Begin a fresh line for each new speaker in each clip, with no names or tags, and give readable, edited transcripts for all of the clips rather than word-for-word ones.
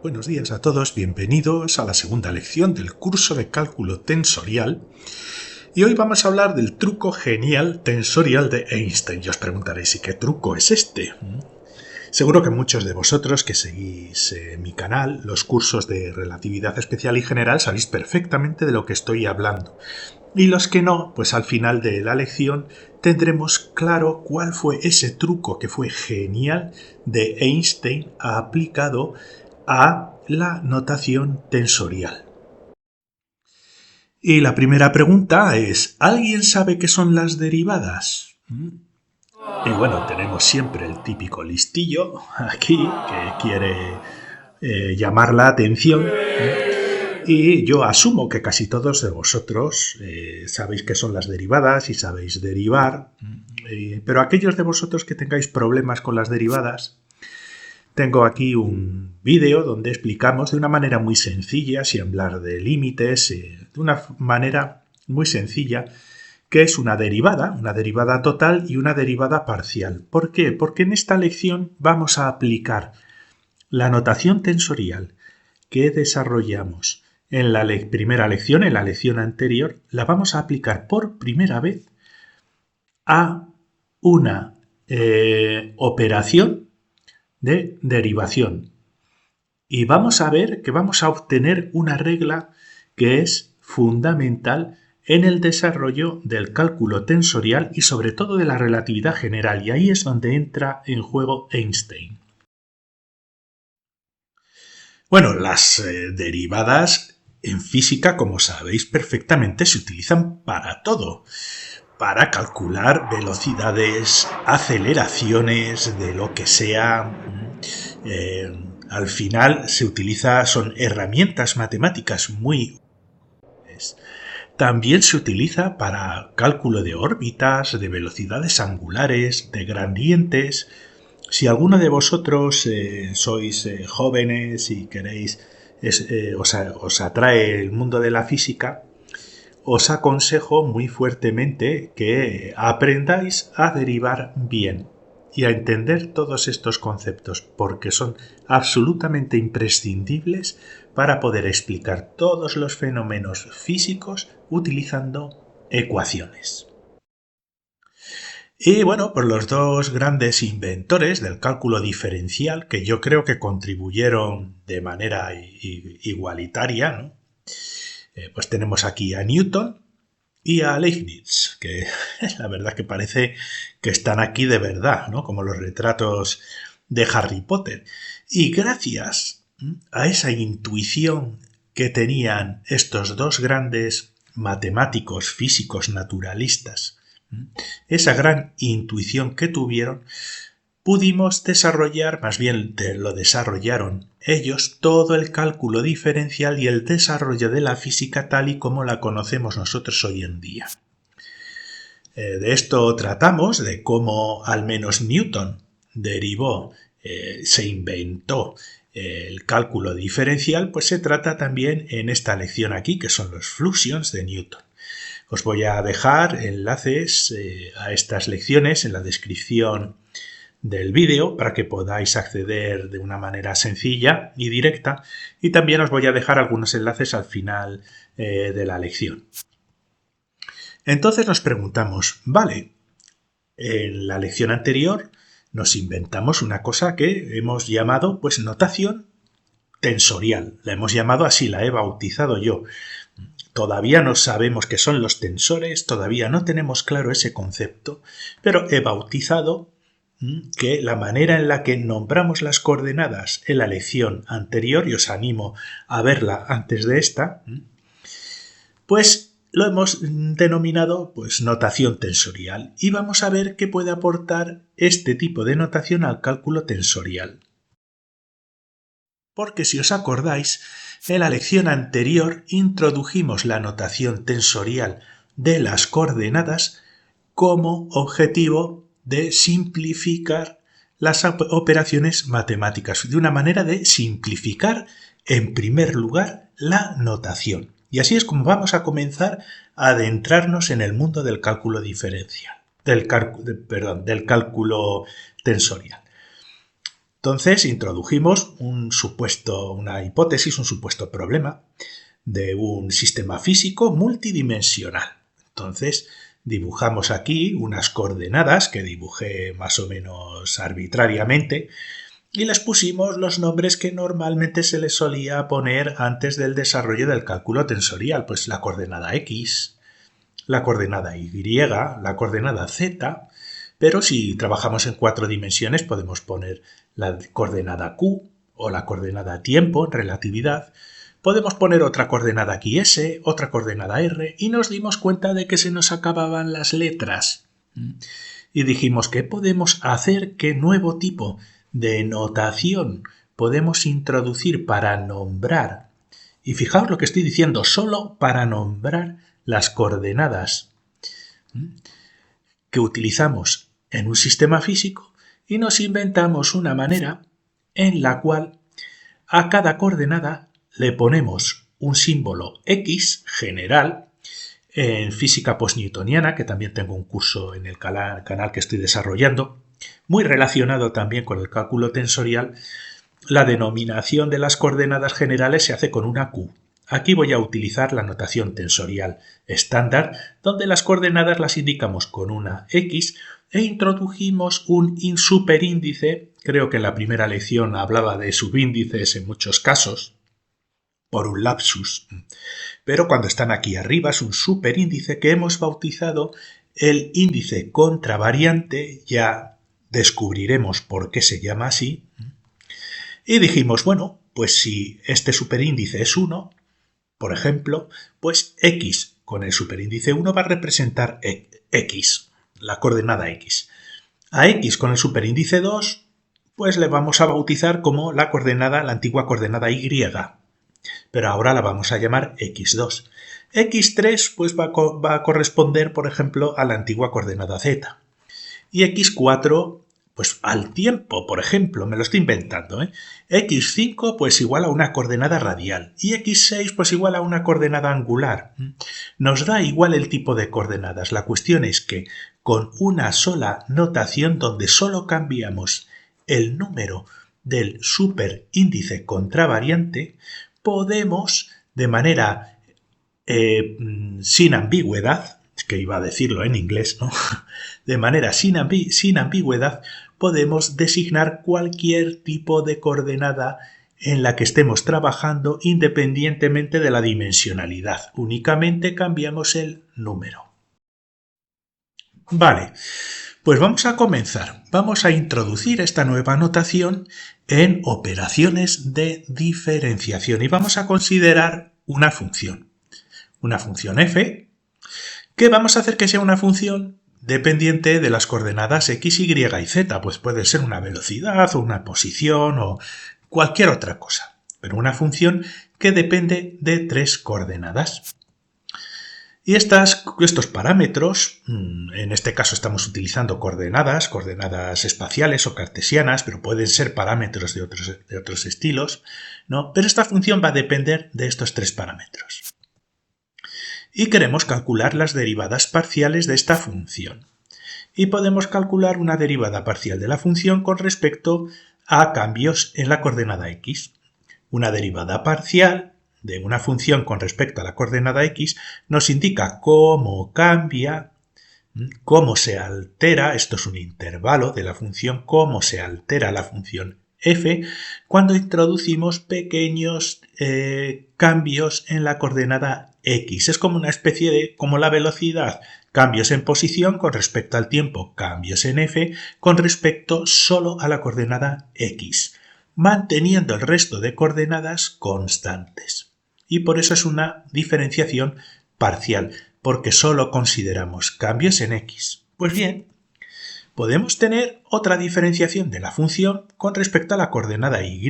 Buenos días a todos, bienvenidos a la segunda lección del curso de cálculo tensorial. Y hoy vamos a hablar del truco genial tensorial de Einstein. Y os preguntaréis, ¿y qué truco es este? Seguro que muchos de vosotros que seguís mi canal, los cursos de relatividad especial y general, sabéis perfectamente de lo que estoy hablando. Y los que no, pues al final de la lección tendremos claro cuál fue ese truco que fue genial de Einstein aplicado a la notación tensorial. Y la primera pregunta es, ¿alguien sabe qué son las derivadas? Y bueno, tenemos siempre el típico listillo aquí que quiere llamar la atención. Y yo asumo que casi todos de vosotros sabéis qué son las derivadas y sabéis derivar. Pero aquellos de vosotros que tengáis problemas con las derivadas, tengo aquí un vídeo donde explicamos de una manera muy sencilla, sin hablar de límites, de una manera muy sencilla, qué es una derivada total y una derivada parcial. ¿Por qué? Porque en esta lección vamos a aplicar la notación tensorial que desarrollamos en la primera lección, en la lección anterior, la vamos a aplicar por primera vez a una operación de derivación. Y vamos a ver que vamos a obtener una regla que es fundamental en el desarrollo del cálculo tensorial y sobre todo de la relatividad general. Y ahí es donde entra en juego Einstein. Bueno, las derivadas en física, como sabéis perfectamente, se utilizan para todo. Para calcular velocidades, aceleraciones, de lo que sea. Al final se utiliza, son herramientas matemáticas muy útiles. También se utiliza para cálculo de órbitas, de velocidades angulares, de gradientes. Si alguno de vosotros sois jóvenes y queréis, os atrae el mundo de la física, os aconsejo muy fuertemente que aprendáis a derivar bien y a entender todos estos conceptos, porque son absolutamente imprescindibles para poder explicar todos los fenómenos físicos utilizando ecuaciones. Y bueno, pues los dos grandes inventores del cálculo diferencial, que yo creo que contribuyeron de manera igualitaria, ¿no? Pues tenemos aquí a Newton y a Leibniz, que la verdad que parece que están aquí de verdad, ¿no? Como los retratos de Harry Potter. Y gracias a esa intuición que tenían estos dos grandes matemáticos, físicos, naturalistas, esa gran intuición que tuvieron, pudimos desarrollar, más bien lo desarrollaron ellos, todo el cálculo diferencial y el desarrollo de la física tal y como la conocemos nosotros hoy en día. De esto tratamos, de cómo al menos Newton derivó, se inventó el cálculo diferencial, pues se trata también en esta lección aquí, que son los fluxions de Newton. Os voy a dejar enlaces a estas lecciones en la descripción del vídeo para que podáis acceder de una manera sencilla y directa, y también os voy a dejar algunos enlaces al final de la lección. Entonces nos preguntamos, vale, en la lección anterior nos inventamos una cosa que hemos llamado pues notación tensorial, la hemos llamado así, la he bautizado yo. Todavía no sabemos qué son los tensores, todavía no tenemos claro ese concepto, pero he bautizado que la manera en la que nombramos las coordenadas en la lección anterior, y os animo a verla antes de esta, pues lo hemos denominado pues notación tensorial, y vamos a ver qué puede aportar este tipo de notación al cálculo tensorial. Porque si os acordáis, en la lección anterior introdujimos la notación tensorial de las coordenadas como objetivo de simplificar las operaciones matemáticas, de una manera de simplificar en primer lugar la notación. Y así es como vamos a comenzar a adentrarnos en el mundo del cálculo diferencial, del cálculo tensorial. Entonces introdujimos una hipótesis, un supuesto problema de un sistema físico multidimensional. Entonces dibujamos aquí unas coordenadas que dibujé más o menos arbitrariamente y les pusimos los nombres que normalmente se les solía poner antes del desarrollo del cálculo tensorial, pues la coordenada X, la coordenada Y, la coordenada Z, pero si trabajamos en 4 dimensiones podemos poner la coordenada Q o la coordenada tiempo en relatividad. Podemos poner otra coordenada aquí S, otra coordenada R, y nos dimos cuenta de que se nos acababan las letras. Y dijimos, ¿qué podemos hacer? ¿Qué nuevo tipo de notación podemos introducir para nombrar? Y fijaos lo que estoy diciendo, solo para nombrar las coordenadas que utilizamos en un sistema físico, y nos inventamos una manera en la cual a cada coordenada le ponemos un símbolo X general. En física postnewtoniana, que también tengo un curso en el canal que estoy desarrollando, muy relacionado también con el cálculo tensorial, la denominación de las coordenadas generales se hace con una Q. Aquí voy a utilizar la notación tensorial estándar, donde las coordenadas las indicamos con una X e introdujimos un superíndice. Creo que en la primera lección hablaba de subíndices en muchos casos, por un lapsus, pero cuando están aquí arriba es un superíndice que hemos bautizado el índice contravariante. Ya descubriremos por qué se llama así. Y dijimos, bueno, pues si este superíndice es 1, por ejemplo, pues X con el superíndice 1 va a representar X, la coordenada X. A X con el superíndice 2, pues le vamos a bautizar como la antigua coordenada Y, pero ahora la vamos a llamar X2. X3 pues va a corresponder, por ejemplo, a la antigua coordenada Z. Y X4 pues al tiempo, por ejemplo, me lo estoy inventando, X5 pues igual a una coordenada radial y X6 pues igual a una coordenada angular. Nos da igual el tipo de coordenadas. La cuestión es que con una sola notación donde solo cambiamos el número del superíndice contravariante, podemos de manera sin ambigüedad, que iba a decirlo en inglés, ¿no? De manera sin ambigüedad, podemos designar cualquier tipo de coordenada en la que estemos trabajando independientemente de la dimensionalidad. Únicamente cambiamos el número. Vale, pues vamos a comenzar. Vamos a introducir esta nueva notación en operaciones de diferenciación y vamos a considerar una función f, que vamos a hacer que sea una función dependiente de las coordenadas x, y y z, pues puede ser una velocidad o una posición o cualquier otra cosa, pero una función que depende de 3 coordenadas. Y estos parámetros, en este caso estamos utilizando coordenadas espaciales o cartesianas, pero pueden ser parámetros de otros estilos, ¿no? Pero esta función va a depender de estos 3 parámetros. Y queremos calcular las derivadas parciales de esta función. Y podemos calcular una derivada parcial de la función con respecto a cambios en la coordenada x. Una derivada parcial de una función con respecto a la coordenada x nos indica cómo cambia, cómo se altera, esto es un intervalo de la función, cómo se altera la función f cuando introducimos pequeños cambios en la coordenada x. Es como una especie de, como la velocidad, cambios en posición con respecto al tiempo, cambios en f con respecto solo a la coordenada x, manteniendo el resto de coordenadas constantes. Y por eso es una diferenciación parcial, porque solo consideramos cambios en x. Pues bien, podemos tener otra diferenciación de la función con respecto a la coordenada y,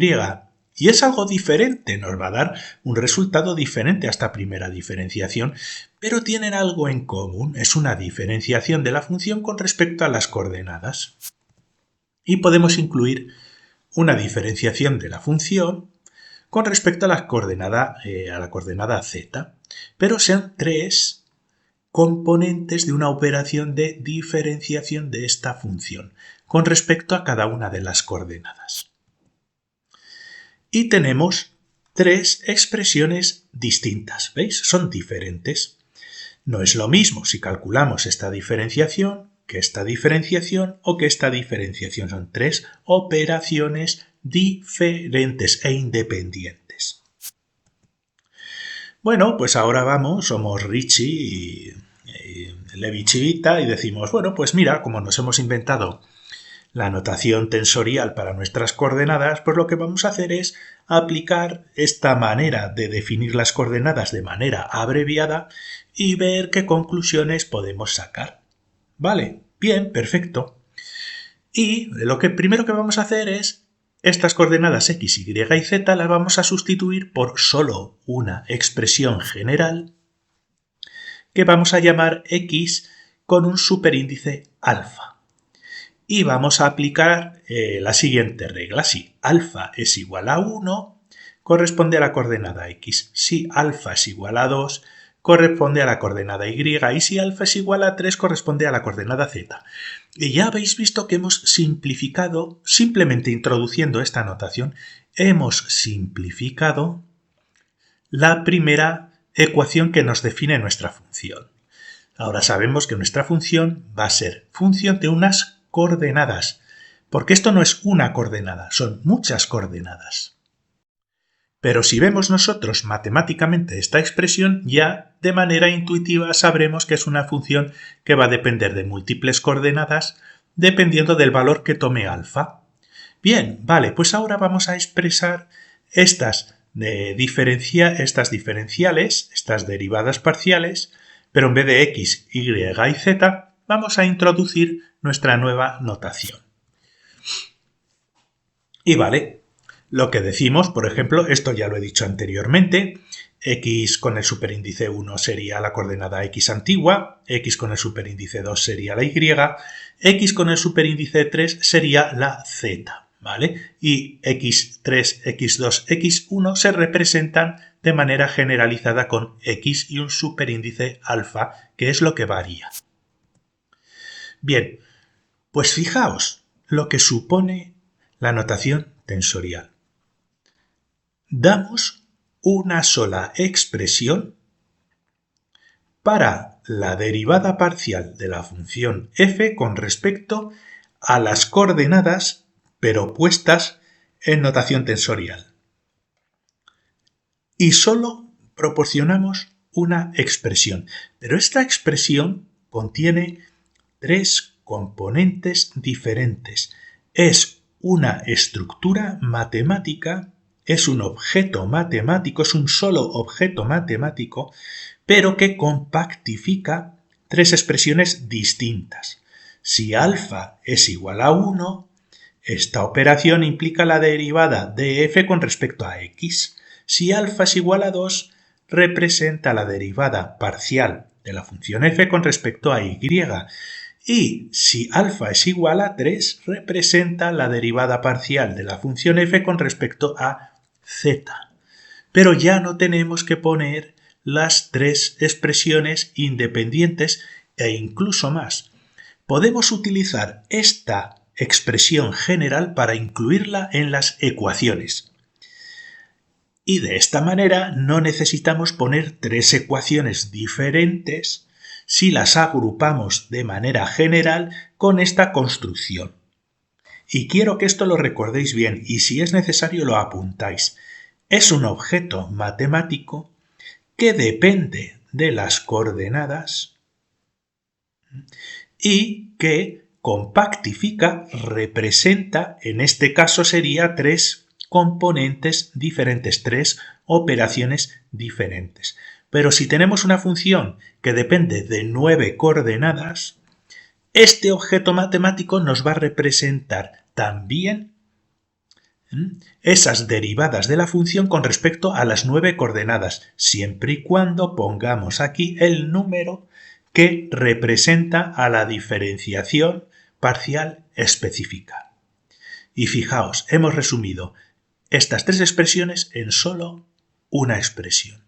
y es algo diferente, nos va a dar un resultado diferente a esta primera diferenciación, pero tienen algo en común, es una diferenciación de la función con respecto a las coordenadas. Y podemos incluir una diferenciación de la función con respecto a la coordenada z, pero sean 3 componentes de una operación de diferenciación de esta función con respecto a cada una de las coordenadas. y tenemos tres expresiones distintas. ¿Veis? Son diferentes. No es lo mismo si calculamos esta diferenciación que esta diferenciación o que esta diferenciación. Son tres operaciones diferentes e independientes. Bueno, pues ahora somos Richie y Levi Chivita y decimos, bueno, pues mira, como nos hemos inventado la notación tensorial para nuestras coordenadas, pues lo que vamos a hacer es aplicar esta manera de definir las coordenadas de manera abreviada y ver qué conclusiones podemos sacar. Vale, bien, perfecto. Y lo que primero que vamos a hacer es estas coordenadas x, y y z las vamos a sustituir por solo una expresión general que vamos a llamar x con un superíndice alfa. Y vamos a aplicar la siguiente regla. Si alfa es igual a 1, corresponde a la coordenada x. Si alfa es igual a 2, corresponde a la coordenada y. Y si alfa es igual a 3, corresponde a la coordenada z. Y ya habéis visto que hemos simplificado, simplemente introduciendo esta notación, hemos simplificado la primera ecuación que nos define nuestra función. Ahora sabemos que nuestra función va a ser función de unas coordenadas, porque esto no es una coordenada, son muchas coordenadas. Pero si vemos nosotros matemáticamente esta expresión, ya de manera intuitiva sabremos que es una función que va a depender de múltiples coordenadas dependiendo del valor que tome alfa. Bien, vale, pues ahora vamos a expresar estas diferenciales, estas derivadas parciales, pero en vez de x, y y z, vamos a introducir nuestra nueva notación. Y vale, lo que decimos, por ejemplo, esto ya lo he dicho anteriormente, x con el superíndice 1 sería la coordenada x antigua, x con el superíndice 2 sería la y, x con el superíndice 3 sería la z. ¿Vale? Y x3, x2, x1 se representan de manera generalizada con x y un superíndice alfa, que es lo que varía. Bien, pues fijaos lo que supone la notación tensorial. Damos una sola expresión para la derivada parcial de la función f con respecto a las coordenadas pero puestas en notación tensorial. Y solo proporcionamos una expresión, pero esta expresión contiene tres componentes diferentes. Es una estructura matemática, es un objeto matemático, es un solo objeto matemático, pero que compactifica tres expresiones distintas. Si alfa es igual a 1, esta operación implica la derivada de f con respecto a x. Si alfa es igual a 2, representa la derivada parcial de la función f con respecto a y. Y si alfa es igual a 3, representa la derivada parcial de la función f con respecto a z. Pero ya no tenemos que poner las tres expresiones independientes e incluso más. Podemos utilizar esta expresión general para incluirla en las ecuaciones. Y de esta manera no necesitamos poner tres ecuaciones diferentes si las agrupamos de manera general con esta construcción. Y quiero que esto lo recordéis bien y si es necesario lo apuntáis. Es un objeto matemático que depende de las coordenadas y que compactifica, representa, en este caso sería tres componentes diferentes, tres operaciones diferentes. Pero si tenemos una función que depende de 9 coordenadas, este objeto matemático nos va a representar también esas derivadas de la función con respecto a las 9 coordenadas, siempre y cuando pongamos aquí el número que representa a la diferenciación parcial específica. Y fijaos, hemos resumido estas tres expresiones en solo una expresión.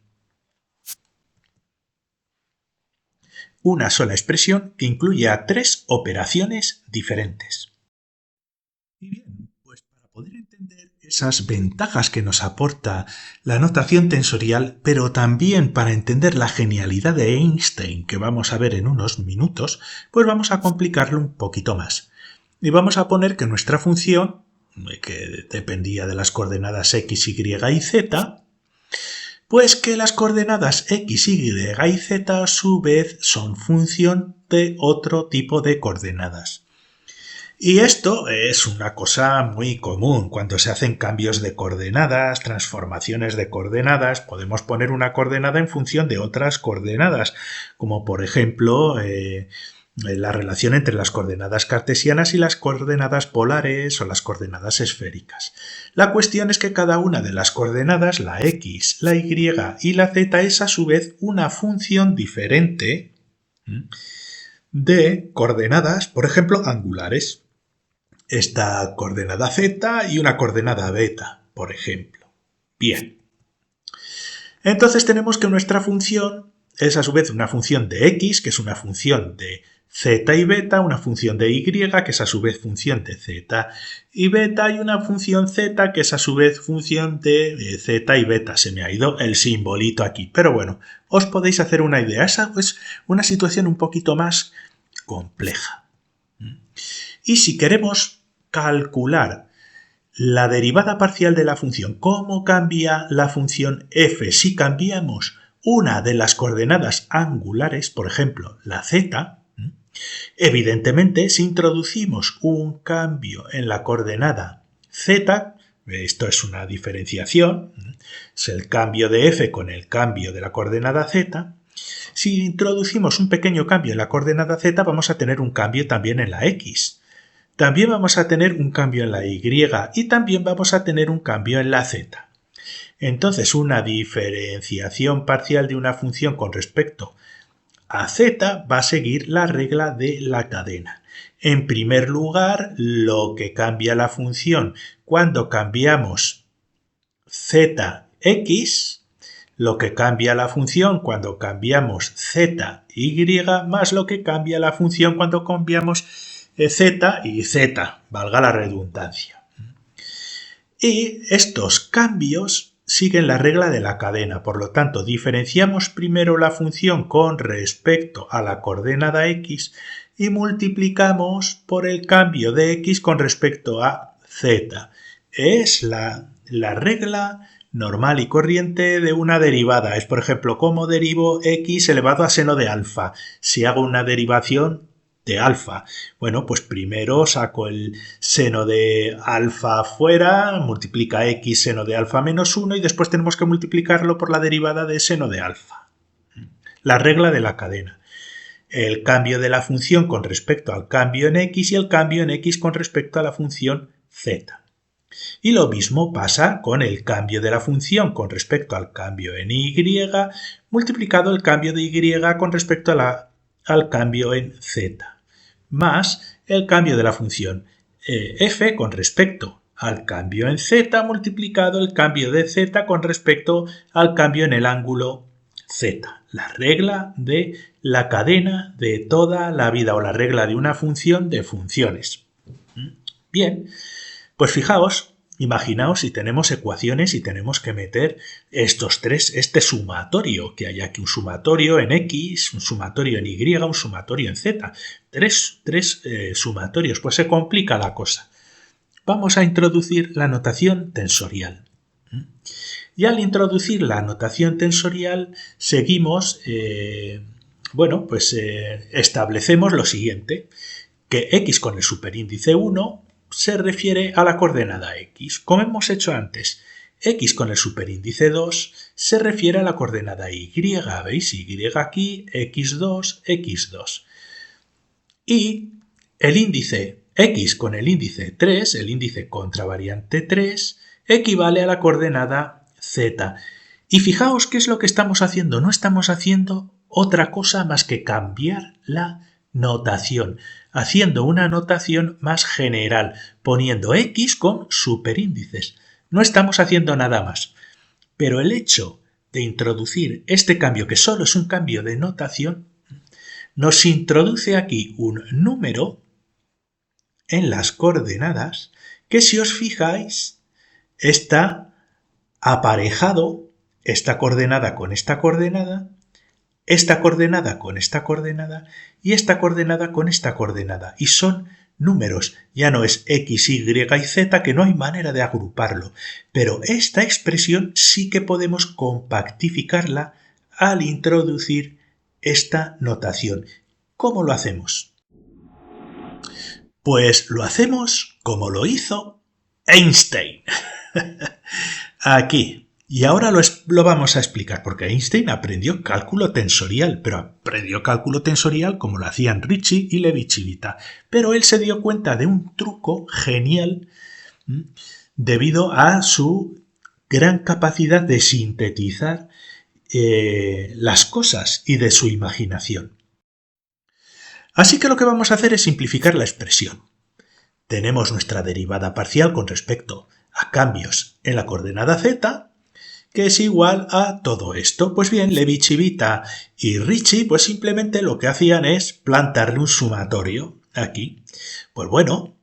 Una sola expresión que incluye a tres operaciones diferentes. Y bien, pues para poder entender esas ventajas que nos aporta la notación tensorial, pero también para entender la genialidad de Einstein que vamos a ver en unos minutos, pues vamos a complicarlo un poquito más. Y vamos a poner que nuestra función, que dependía de las coordenadas x, y y z, pues que las coordenadas x, y y z a su vez son función de otro tipo de coordenadas. Y esto es una cosa muy común. Cuando se hacen cambios de coordenadas, transformaciones de coordenadas, podemos poner una coordenada en función de otras coordenadas, como por ejemplo la relación entre las coordenadas cartesianas y las coordenadas polares o las coordenadas esféricas. La cuestión es que cada una de las coordenadas, la x, la y y la z, es a su vez una función diferente de coordenadas, por ejemplo, angulares. Esta coordenada z y una coordenada beta, por ejemplo. Bien. Entonces tenemos que nuestra función es a su vez una función de x, que es una función de z y beta, una función de y, que es a su vez función de z y beta, y una función z, que es a su vez función de z y beta. Se me ha ido el simbolito aquí, pero bueno, os podéis hacer una idea. Esa es una situación un poquito más compleja. Y si queremos calcular la derivada parcial de la función, cómo cambia la función f si cambiamos una de las coordenadas angulares, por ejemplo, la z, evidentemente si introducimos un cambio en la coordenada z, esto es una diferenciación, es el cambio de f con el cambio de la coordenada z, si introducimos un pequeño cambio en la coordenada z vamos a tener un cambio también en la x. También vamos a tener un cambio en la y y también vamos a tener un cambio en la z. Entonces, una diferenciación parcial de una función con respecto a z va a seguir la regla de la cadena. En primer lugar, lo que cambia la función cuando cambiamos zx, lo que cambia la función cuando cambiamos zy, más lo que cambia la función cuando cambiamos z y z, valga la redundancia. Y estos cambios siguen la regla de la cadena, por lo tanto diferenciamos primero la función con respecto a la coordenada x y multiplicamos por el cambio de x con respecto a z. Es la regla normal y corriente de una derivada. Es, por ejemplo, cómo derivo x elevado a seno de alfa. Si hago una derivación de alfa. Bueno, pues primero saco el seno de alfa fuera, multiplica x seno de alfa menos 1 y después tenemos que multiplicarlo por la derivada de seno de alfa. La regla de la cadena. El cambio de la función con respecto al cambio en x y el cambio en x con respecto a la función z. Y lo mismo pasa con el cambio de la función con respecto al cambio en y, multiplicado el cambio de y con respecto al cambio en z, más el cambio de la función f con respecto al cambio en z multiplicado el cambio de z con respecto al cambio en el ángulo z. La regla de la cadena de toda la vida, o la regla de una función de funciones. Bien, pues fijaos, imaginaos si tenemos ecuaciones y tenemos que meter estos tres, este sumatorio, que hay aquí un sumatorio en x, un sumatorio en y, un sumatorio en z. Tres sumatorios, pues se complica la cosa. Vamos a introducir la notación tensorial. Y al introducir la notación tensorial seguimos, establecemos lo siguiente, que x con el superíndice 1 se refiere a la coordenada x, como hemos hecho antes. X con el superíndice 2 se refiere a la coordenada y, ¿veis? Y aquí, x2, x2. Y el índice x con el índice 3, el índice contravariante 3, equivale a la coordenada z. Y fijaos qué es lo que estamos haciendo. No estamos haciendo otra cosa más que cambiar la notación, haciendo una notación más general, poniendo x con superíndices. No estamos haciendo nada más. Pero el hecho de introducir este cambio, que solo es un cambio de notación, nos introduce aquí un número en las coordenadas que, si os fijáis, está aparejado esta coordenada con esta coordenada con esta coordenada y esta coordenada con esta coordenada. Y son números, ya no es x, y y z, que no hay manera de agruparlo. Pero esta expresión sí que podemos compactificarla al introducir esta notación. ¿Cómo lo hacemos? Pues lo hacemos como lo hizo Einstein. Aquí. Y ahora lo vamos a explicar, porque Einstein aprendió cálculo tensorial, pero aprendió cálculo tensorial como lo hacían Ricci y Levi-Civita. Pero él se dio cuenta de un truco genial debido a su gran capacidad de sintetizar las cosas y de su imaginación. Así que lo que vamos a hacer es simplificar la expresión. Tenemos nuestra derivada parcial con respecto a cambios en la coordenada z, que es igual a todo esto. Pues bien, Levi-Civita y Ricci pues simplemente lo que hacían es plantarle un sumatorio aquí. Pues bueno,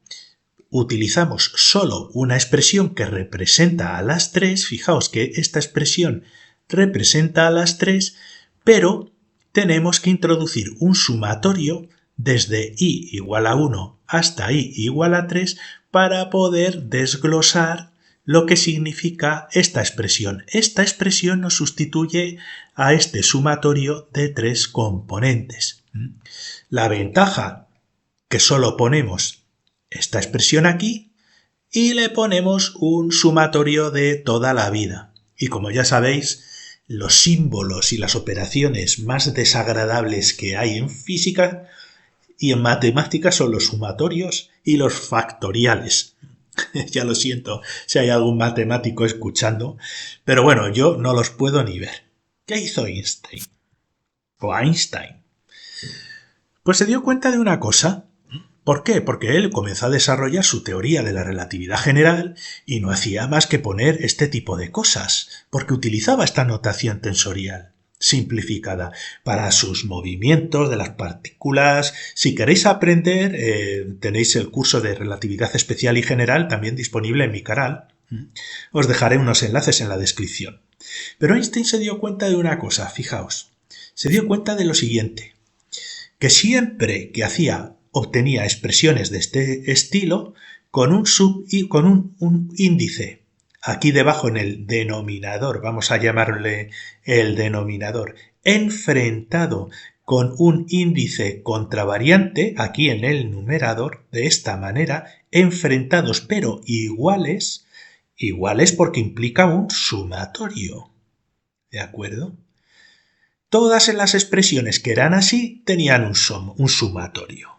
utilizamos solo una expresión que representa a las tres. Fijaos que esta expresión representa a las tres, pero tenemos que introducir un sumatorio desde i igual a 1 hasta i igual a 3 para poder desglosar lo que significa esta expresión. Esta expresión nos sustituye a este sumatorio de tres componentes. La ventaja que solo ponemos esta expresión aquí y le ponemos un sumatorio de toda la vida. Y como ya sabéis, los símbolos y las operaciones más desagradables que hay en física y en matemáticas son los sumatorios y los factoriales. Ya lo siento si hay algún matemático escuchando, pero bueno, yo no los puedo ni ver. ¿Qué hizo Einstein? Pues se dio cuenta de una cosa. ¿Por qué? Porque él comenzó a desarrollar su teoría de la relatividad general y no hacía más que poner este tipo de cosas, porque utilizaba esta notación tensorial simplificada para sus movimientos de las partículas. Si queréis aprender, tenéis el curso de relatividad especial y general también disponible en mi canal. Os dejaré unos enlaces en la descripción. Pero Einstein se dio cuenta de una cosa, fijaos. Se dio cuenta de lo siguiente, que siempre que obtenía expresiones de este estilo con un índice aquí debajo en el denominador, vamos a llamarle el denominador, enfrentado con un índice contravariante aquí en el numerador, de esta manera, enfrentados pero iguales porque implica un sumatorio. ¿De acuerdo? Todas las expresiones que eran así tenían un sumatorio.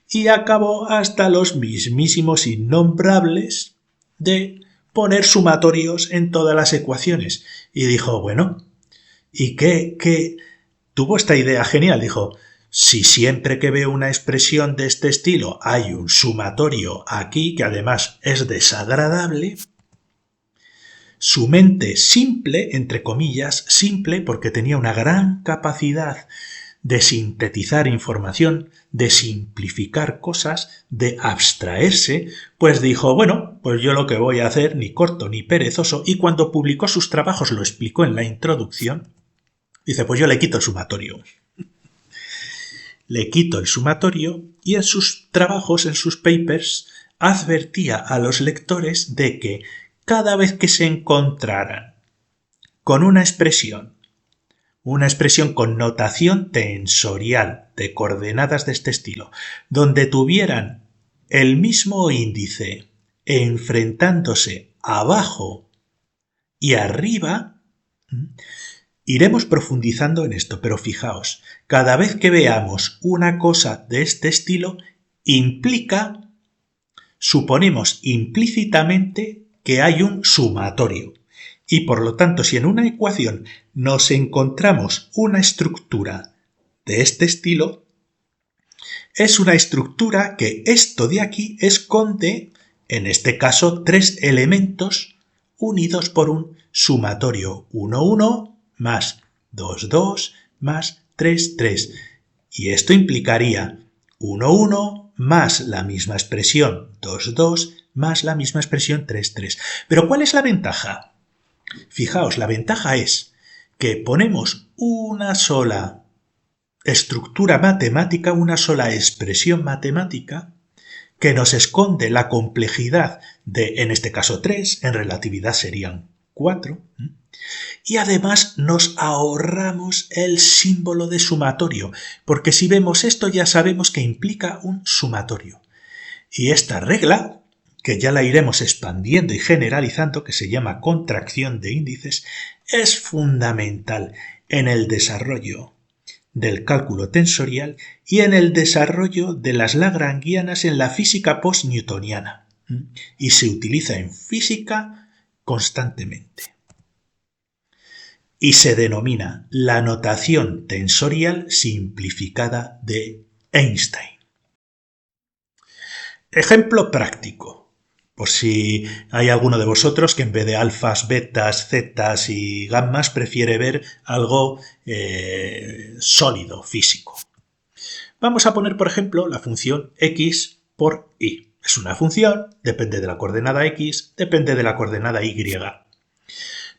Y acabó hasta los mismísimos innombrables de poner sumatorios en todas las ecuaciones. Y dijo, bueno, ¿y qué? Tuvo esta idea genial. Dijo, si siempre que veo una expresión de este estilo hay un sumatorio aquí, que además es desagradable, su mente simple, entre comillas, simple, porque tenía una gran capacidad de sintetizar información, de simplificar cosas, de abstraerse, pues dijo, bueno, pues yo lo que voy a hacer, ni corto ni perezoso, y cuando publicó sus trabajos lo explicó en la introducción, dice, pues yo le quito el sumatorio. Le quito el sumatorio y en sus trabajos, en sus papers, advertía a los lectores de que cada vez que se encontraran con una expresión con notación tensorial de coordenadas de este estilo, donde tuvieran el mismo índice enfrentándose abajo y arriba, iremos profundizando en esto, pero fijaos, cada vez que veamos una cosa de este estilo, suponemos implícitamente que hay un sumatorio. Y por lo tanto, si en una ecuación nos encontramos una estructura de este estilo, es una estructura que esto de aquí esconde, en este caso, tres elementos unidos por un sumatorio 1, 1, más 2, 2, más 3, 3. Y esto implicaría 1, 1, más la misma expresión 2, 2, más la misma expresión 3, 3. ¿Pero cuál es la ventaja? Fijaos, la ventaja es que ponemos una sola estructura matemática, una sola expresión matemática, que nos esconde la complejidad de, en este caso, 3, en relatividad serían 4, y además nos ahorramos el símbolo de sumatorio, porque si vemos esto ya sabemos que implica un sumatorio. Y esta regla, que ya la iremos expandiendo y generalizando, que se llama contracción de índices, es fundamental en el desarrollo del cálculo tensorial y en el desarrollo de las lagrangianas en la física post-newtoniana. Y se utiliza en física constantemente. Y se denomina la notación tensorial simplificada de Einstein. Ejemplo práctico. Por si hay alguno de vosotros que en vez de alfas, betas, zetas y gammas prefiere ver algo sólido, físico. Vamos a poner, por ejemplo, la función x por y. Es una función, depende de la coordenada x, depende de la coordenada y.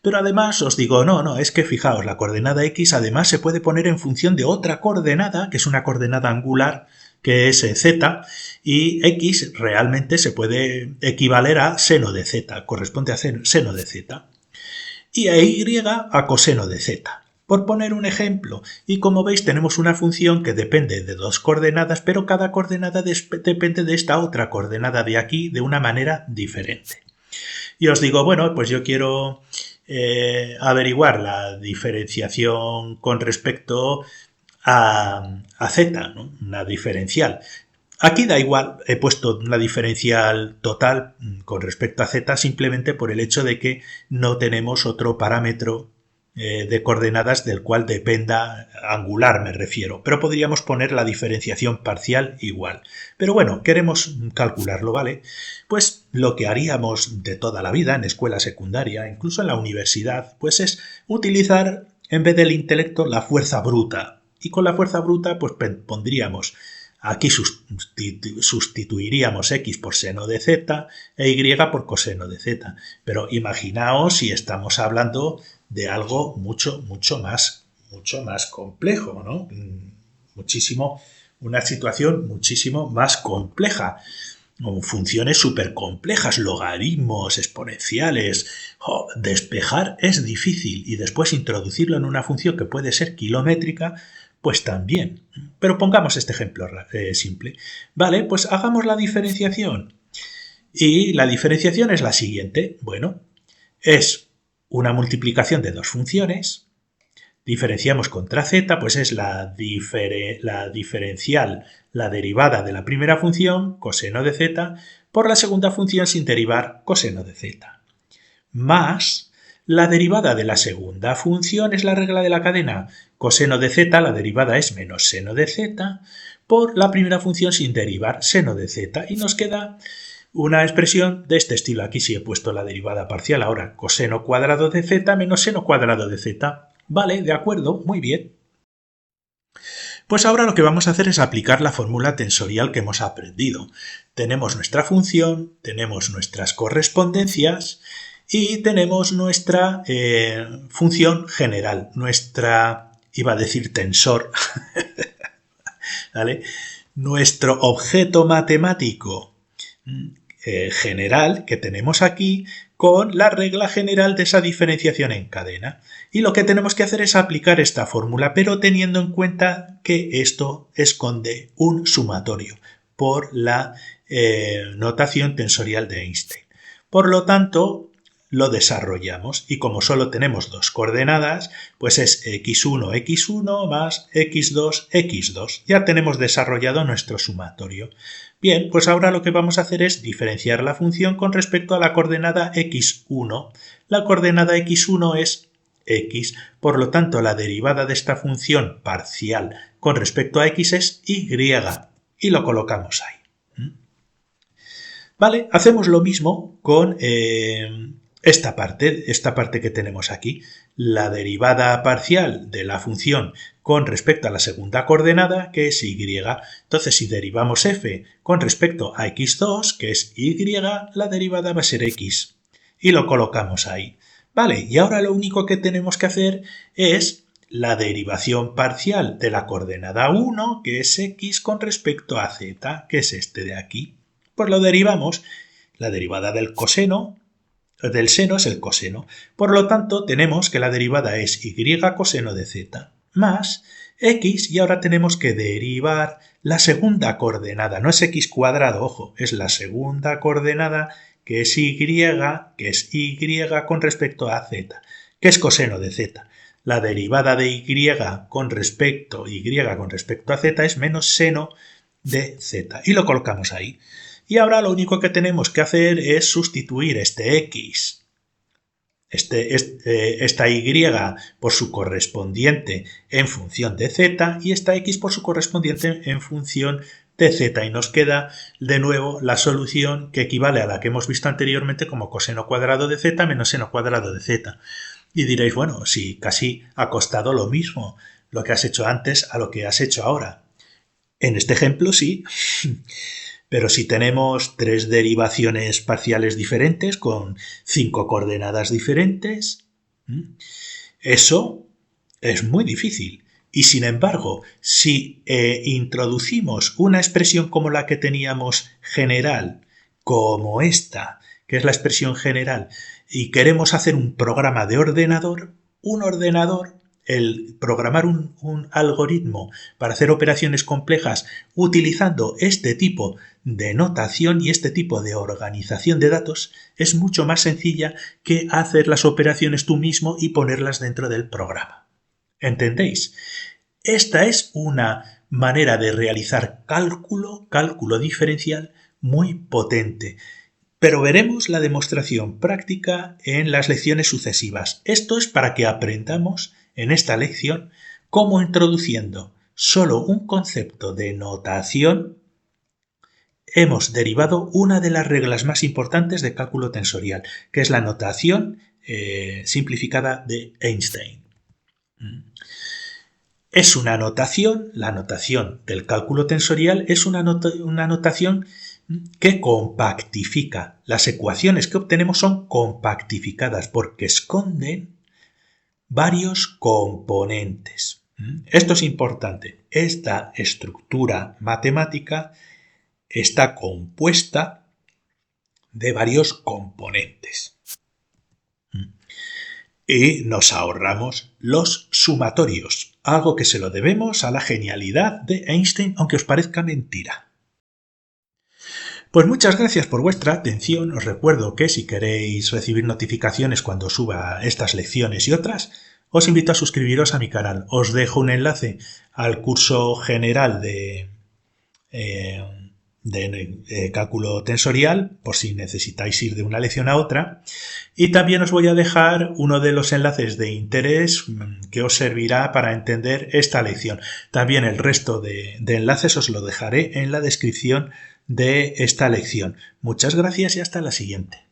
Pero además os digo, no, es que fijaos, la coordenada x además se puede poner en función de otra coordenada, que es una coordenada angular, que es z, y x realmente se puede equivaler a seno de z, corresponde a seno de z, y a y a coseno de z. Por poner un ejemplo, y como veis tenemos una función que depende de dos coordenadas, pero cada coordenada depende de esta otra coordenada de aquí de una manera diferente. Y os digo, bueno, pues yo quiero averiguar la diferenciación con respecto a z, ¿no? Una diferencial. Aquí da igual, he puesto una diferencial total con respecto a z simplemente por el hecho de que no tenemos otro parámetro de coordenadas del cual dependa, angular me refiero, pero podríamos poner la diferenciación parcial igual. Pero bueno, queremos calcularlo, ¿vale? Pues lo que haríamos de toda la vida en escuela secundaria, incluso en la universidad, pues es utilizar en vez del intelecto la fuerza bruta. Y con la fuerza bruta pues pondríamos, aquí sustituiríamos x por seno de z e y por coseno de z. Pero imaginaos si estamos hablando de algo mucho más complejo, ¿no? Una situación muchísimo más compleja. Funciones súper complejas, logaritmos, exponenciales. Despejar es difícil y después introducirlo en una función que puede ser kilométrica, pues también. Pero pongamos este ejemplo simple. Vale, pues hagamos la diferenciación. Y la diferenciación es la siguiente. Bueno, es una multiplicación de dos funciones. Diferenciamos contra z, pues es la diferencial, la derivada de la primera función, coseno de z, por la segunda función sin derivar, coseno de z. Más la derivada de la segunda función es la regla de la cadena. Coseno de z, la derivada es menos seno de z, por la primera función sin derivar, seno de z. Y nos queda una expresión de este estilo. Aquí sí he puesto la derivada parcial. Ahora, coseno cuadrado de z menos seno cuadrado de z. Vale, de acuerdo, muy bien. Pues ahora lo que vamos a hacer es aplicar la fórmula tensorial que hemos aprendido. Tenemos nuestra función, tenemos nuestras correspondencias y tenemos nuestra función general, nuestra, iba a decir tensor, ¿vale? Nuestro objeto matemático general que tenemos aquí con la regla general de esa diferenciación en cadena. Y lo que tenemos que hacer es aplicar esta fórmula, pero teniendo en cuenta que esto esconde un sumatorio por la notación tensorial de Einstein. Por lo tanto, lo desarrollamos y como solo tenemos dos coordenadas, pues es x1, x1 más x2, x2. Ya tenemos desarrollado nuestro sumatorio. Bien, pues ahora lo que vamos a hacer es diferenciar la función con respecto a la coordenada x1. La coordenada x1 es x, por lo tanto la derivada de esta función parcial con respecto a x es y, y lo colocamos ahí. Vale, hacemos lo mismo con esta parte que tenemos aquí. La derivada parcial de la función con respecto a la segunda coordenada, que es y. Entonces, si derivamos f con respecto a x2, que es y, la derivada va a ser x. Y lo colocamos ahí. Vale, y ahora lo único que tenemos que hacer es la derivación parcial de la coordenada 1, que es x, con respecto a z, que es este de aquí. Pues lo derivamos. La derivada del seno es el coseno. Por lo tanto, tenemos que la derivada es y coseno de z más x, y ahora tenemos que derivar la segunda coordenada. No es x cuadrado, ojo, es la segunda coordenada, que es y con respecto a z, que es coseno de z. La derivada de y con respecto a z es menos seno de z. Y lo colocamos ahí. Y ahora lo único que tenemos que hacer es sustituir este x, esta y por su correspondiente en función de z y esta x por su correspondiente en función de z. Y nos queda de nuevo la solución que equivale a la que hemos visto anteriormente como coseno cuadrado de z menos seno cuadrado de z. Y diréis, bueno, si casi ha costado lo mismo lo que has hecho antes a lo que has hecho ahora. En este ejemplo sí. Pero si tenemos 3 derivaciones parciales diferentes con 5 coordenadas diferentes, eso es muy difícil. Y sin embargo, si introducimos una expresión como la que teníamos general, como esta, que es la expresión general, y queremos hacer un programa de ordenador, el programar un algoritmo para hacer operaciones complejas utilizando este tipo de notación y este tipo de organización de datos es mucho más sencilla que hacer las operaciones tú mismo y ponerlas dentro del programa. ¿Entendéis? Esta es una manera de realizar cálculo diferencial muy potente. Pero veremos la demostración práctica en las lecciones sucesivas. Esto es para que aprendamos en esta lección cómo introduciendo solo un concepto de notación hemos derivado una de las reglas más importantes de cálculo tensorial, que es la notación simplificada de Einstein. Es una notación, la notación del cálculo tensorial es una notación que compactifica. Las ecuaciones que obtenemos son compactificadas porque esconden varios componentes. Esto es importante. Esta estructura matemática está compuesta de varios componentes. Y nos ahorramos los sumatorios, algo que se lo debemos a la genialidad de Einstein, aunque os parezca mentira. Pues muchas gracias por vuestra atención. Os recuerdo que si queréis recibir notificaciones cuando suba estas lecciones y otras, os invito a suscribiros a mi canal. Os dejo un enlace al curso general de cálculo tensorial, por si necesitáis ir de una lección a otra. Y también os voy a dejar uno de los enlaces de interés que os servirá para entender esta lección. También el resto de enlaces os lo dejaré en la descripción de esta lección. Muchas gracias y hasta la siguiente.